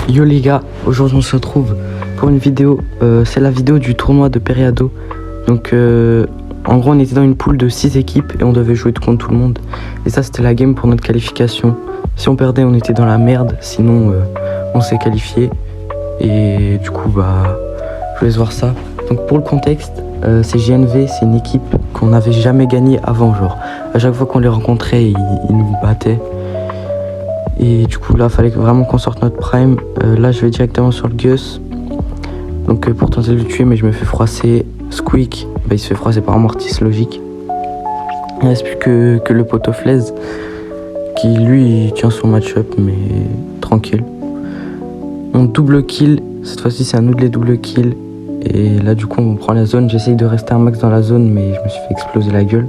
Yo les gars, aujourd'hui on se retrouve pour une vidéo, c'est la vidéo du tournoi de Periado. Donc en gros on était dans une poule de 6 équipes et on devait jouer contre tout le monde. Et ça c'était la game pour notre qualification. Si on perdait on était dans la merde, sinon on s'est qualifié. Et du coup je vous laisse voir ça. Donc pour le contexte, c'est JNV, c'est une équipe qu'on n'avait jamais gagnée avant. Genre à chaque fois qu'on les rencontrait ils nous battaient. Et du coup là fallait vraiment qu'on sorte notre prime. Là je vais directement sur le Gus. Donc pour tenter de le tuer, mais je me fais froisser. Squeak, il se fait froisser par Mortis, logique. Il ne reste plus que le poteau Flaise qui lui tient son match-up mais tranquille. On double kill, cette fois-ci c'est à nous de les double kill. Et là du coup on prend la zone, j'essaye de rester un max dans la zone mais je me suis fait exploser la gueule.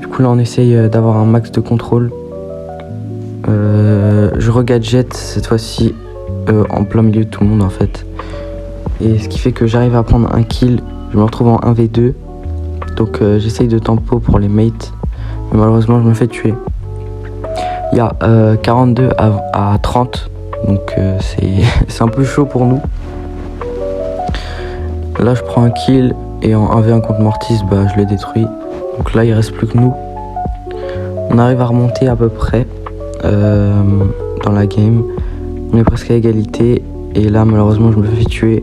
Du coup là on essaye d'avoir un max de contrôle. Je regadget cette fois-ci en plein milieu de tout le monde en fait. Et ce qui fait que j'arrive à prendre un kill, je me retrouve en 1v2. Donc j'essaye de tempo pour les mates. Mais malheureusement je me fais tuer. Il y a 42 à 30. Donc c'est un peu chaud pour nous. Là je prends un kill et en 1v1 contre Mortis je le détruis. Donc là il reste plus que nous. On arrive à remonter à peu près dans la game. On est presque à égalité. Et là malheureusement je me fais tuer.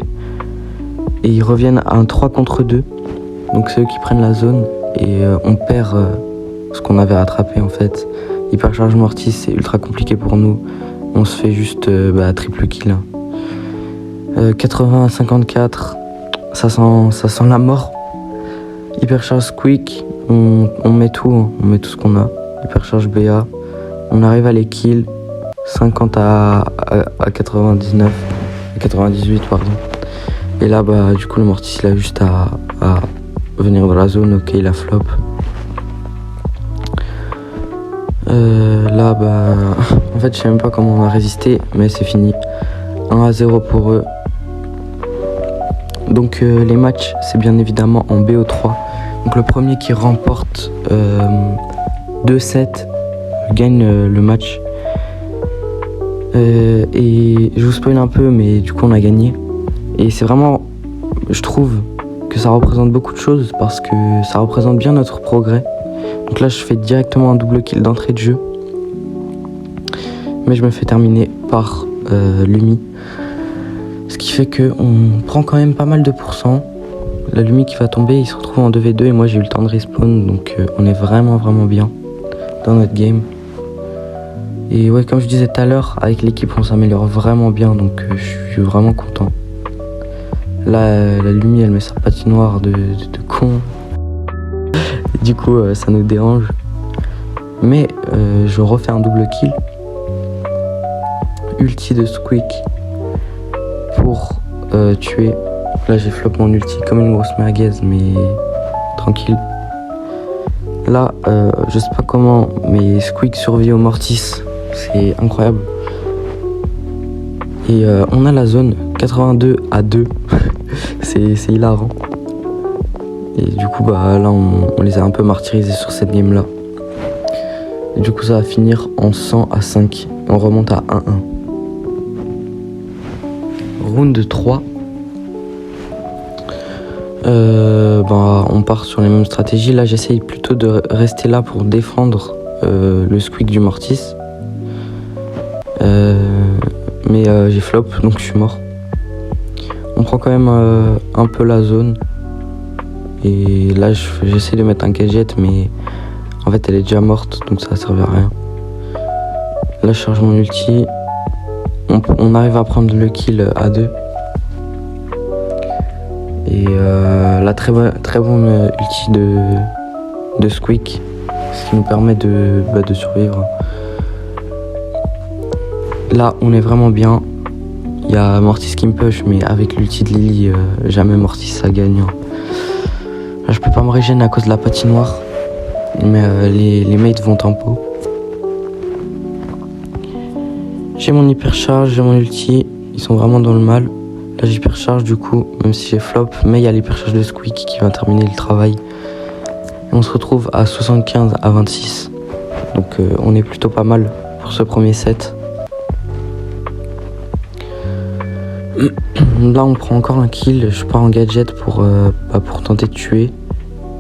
Et ils reviennent à un 3 contre 2. Donc c'est eux qui prennent la zone. Et on perd ce qu'on avait rattrapé en fait. Hypercharge Mortis, c'est ultra compliqué pour nous. On se fait juste triple kill. 80 à 54. Ça sent la mort. Hypercharge Squeak. On met tout. Hein. On met tout ce qu'on a. Hypercharge BA. On arrive à les kill. 50 à 99. À 98 pardon. Et là du coup le Mortis il a juste à venir dans la zone. Ok il a flop. Là en fait je sais même pas comment on a résisté, mais c'est fini. 1-0 pour eux. Donc les matchs c'est bien évidemment en BO3. Donc le premier qui remporte 2-7 gagne le match. Et je vous spoil un peu, mais du coup on a gagné. Et c'est vraiment, je trouve que ça représente beaucoup de choses parce que ça représente bien notre progrès. Donc là je fais directement un double kill d'entrée de jeu. Mais je me fais terminer par Lumi. Ce qui fait qu'on prend quand même pas mal de pourcents. La Lumi qui va tomber, il se retrouve en 2v2 et moi j'ai eu le temps de respawn. Donc on est vraiment bien dans notre game. Et ouais, comme je disais tout à l'heure, avec l'équipe on s'améliore vraiment bien, donc je suis vraiment content. Là, la Lumi elle met sa patinoire de con. Et du coup ça nous dérange. Mais je refais un double kill. Ulti de Squeak pour tuer. Là j'ai flop mon ulti comme une grosse merguez, mais tranquille. Là je sais pas comment, mais Squeak survit au Mortis. C'est incroyable. Et on a la zone 82 à 2. c'est hilarant. Et du coup là on les a un peu martyrisés sur cette game là. Et du coup ça va finir en 100 à 5. On remonte à 1-1. Round 3. On part sur les mêmes stratégies. Là j'essaye plutôt de rester là pour défendre le Squeak du Mortis. Mais j'ai flop donc je suis mort. On prend quand même un peu la zone. Et là j'essaie de mettre un gadget mais en fait elle est déjà morte donc ça servait à rien. Là je charge mon ulti. On arrive à prendre le kill à 2. Et la très bonne ulti de Squeak, ce qui nous permet de survivre. Là on est vraiment bien. Il y a Mortis qui me push, mais avec l'ulti de Lily jamais Mortis ça gagne. Là je peux pas me régénérer à cause de la patinoire. Mais les mates vont tempo. J'ai mon hypercharge, j'ai mon ulti. Ils sont vraiment dans le mal. Là j'hypercharge du coup, même si j'ai flop. Mais il y a l'hypercharge de Squeak qui va terminer le travail. Et on se retrouve à 75 à 26. Donc on est plutôt pas mal pour ce premier set. Là on prend encore un kill, je pars en gadget pour tenter de tuer.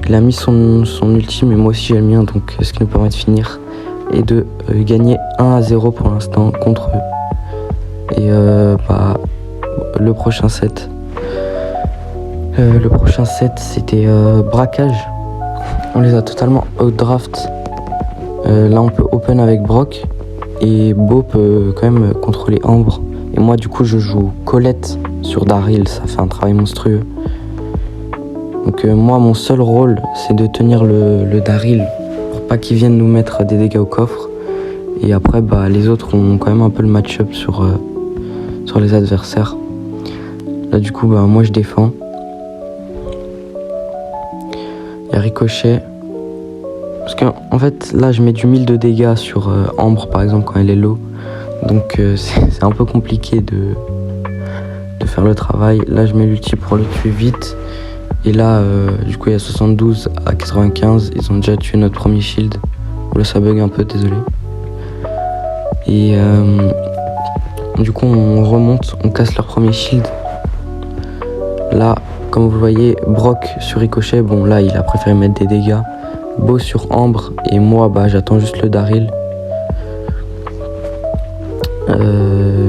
Il a mis son ulti mais moi aussi j'ai le mien, donc ce qui nous permet de finir et de gagner 1-0 pour l'instant contre eux. Et le prochain set c'était braquage. On les a totalement outdraft. Là on peut open avec Brock et Beau peut quand même contrôler Ambre. Et moi du coup je joue Colette sur Daryl, ça fait un travail monstrueux. Donc moi mon seul rôle c'est de tenir le Daryl pour pas qu'il vienne nous mettre des dégâts au coffre. Et après les autres ont quand même un peu le match-up sur les adversaires. Là du coup moi je défends. Il y a Ricochet. Parce que en fait là je mets du 1000 de dégâts sur Ambre par exemple quand elle est low. Donc c'est un peu compliqué de faire le travail. Là je mets l'ulti pour le tuer vite. Et là du coup il y a 72 à 95. Ils ont déjà tué notre premier shield. Là ça bug un peu, désolé. Et du coup on remonte, on casse leur premier shield. Là comme vous voyez Brock sur Ricochet, bon là il a préféré mettre des dégâts. Beau sur Ambre et moi j'attends juste le Daryl.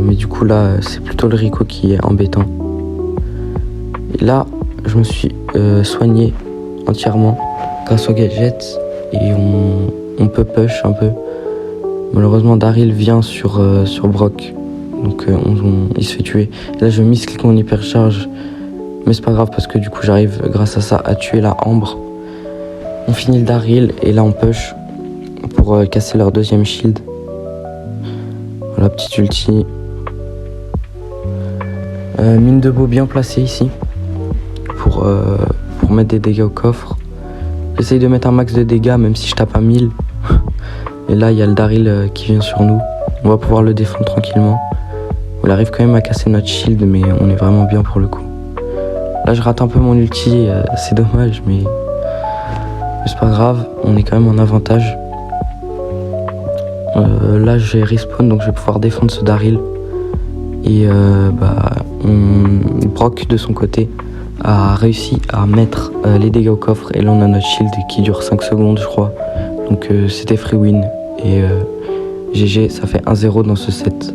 Mais du coup là c'est plutôt le Rico qui est embêtant. Et là je me suis soigné entièrement grâce au gadget et on peut push un peu. Malheureusement Daryl vient sur Brock, donc il se fait tuer. Et là je misclick mon hypercharge, mais c'est pas grave parce que du coup j'arrive grâce à ça à tuer la Ambre. On finit le Daryl et là on push pour casser leur deuxième shield. Voilà, petite ulti. Mine de Beau bien placée ici pour mettre des dégâts au coffre. J'essaye de mettre un max de dégâts même si je tape à 1000. Et là il y a le Daryl qui vient sur nous. On va pouvoir le défendre tranquillement. On arrive quand même à casser notre shield mais on est vraiment bien pour le coup. Là je rate un peu mon ulti, c'est dommage mais c'est pas grave, on est quand même en avantage. Là j'ai respawn donc je vais pouvoir défendre ce Daryl. Et Brock de son côté a réussi à mettre les dégâts au coffre. Et là on a notre shield qui dure 5 secondes je crois. Donc c'était free win. Et GG, ça fait 1-0 dans ce set.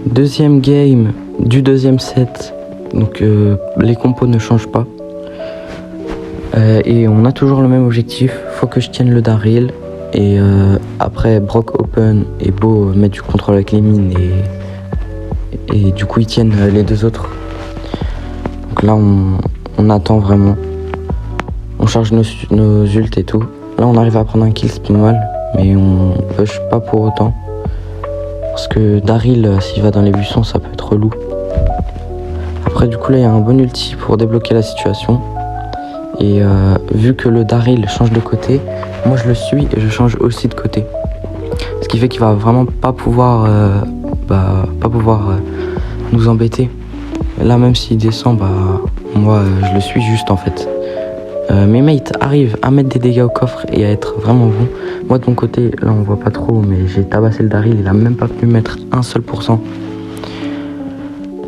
Deuxième game du deuxième set. Donc les compos ne changent pas. Et on a toujours le même objectif, faut que je tienne le Daryl. Et après Brock open et Beau mettre du contrôle avec les mines et du coup ils tiennent les deux autres. Donc là on attend vraiment. On charge nos ults et tout. Là on arrive à prendre un kill, c'est pas mal. Mais on push pas pour autant. Parce que Daryl s'il va dans les buissons ça peut être relou. Après du coup là il y a un bon ulti pour débloquer la situation. Et vu que le Daryl change de côté, moi je le suis et je change aussi de côté. Ce qui fait qu'il va vraiment pas pouvoir nous embêter. Et là même s'il descend, moi je le suis juste en fait. Mes mates arrivent à mettre des dégâts au coffre et à être vraiment bons. Moi de mon côté, là on voit pas trop, mais j'ai tabassé le Daryl, il a même pas pu mettre un seul %.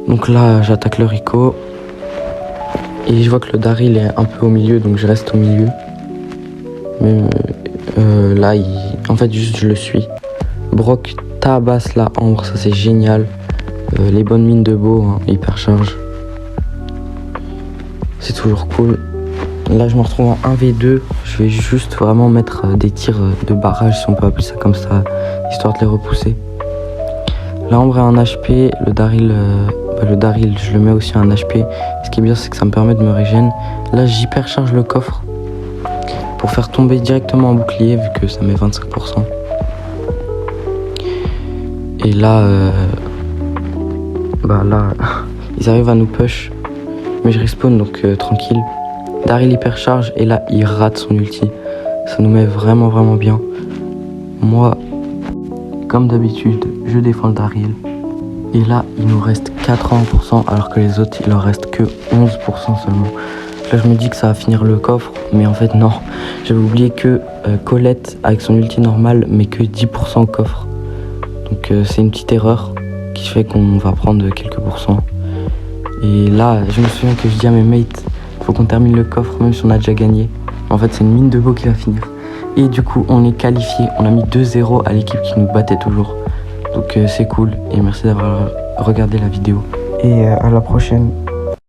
Donc là j'attaque le Rico. Et je vois que le Daryl est un peu au milieu, donc je reste au milieu. Mais là, en fait, juste je le suis. Brock tabasse la Ambre, ça c'est génial. Les bonnes mines de Beau, hypercharge. C'est toujours cool. Là, je me retrouve en 1v2. Je vais juste vraiment mettre des tirs de barrage, si on peut appeler ça comme ça, histoire de les repousser. La Ambre a un HP, le Daryl, je le mets aussi à un HP. Ce qui est bien, c'est que ça me permet de me régène. Là, j'hypercharge le coffre pour faire tomber directement en bouclier, vu que ça met 25%. Et là, ils arrivent à nous push. Mais je respawn, donc tranquille. Daryl hypercharge, et là, il rate son ulti. Ça nous met vraiment, vraiment bien. Moi, comme d'habitude, je défends le Daryl. Et là, il nous reste 80%, alors que les autres, il leur reste que 11% seulement. Là, je me dis que ça va finir le coffre, mais en fait, non. J'avais oublié que Colette, avec son ulti normal, met que 10% au coffre. Donc, c'est une petite erreur. qui fait qu'on va prendre quelques pourcents. Et là, je me souviens que je dis à mes mates, il faut qu'on termine le coffre même si on a déjà gagné. En fait, c'est une mine de beau qui va finir. Et du coup, on est qualifié. On a mis 2-0 à l'équipe qui nous battait toujours. Donc c'est cool. Et merci d'avoir regardé la vidéo. Et à la prochaine.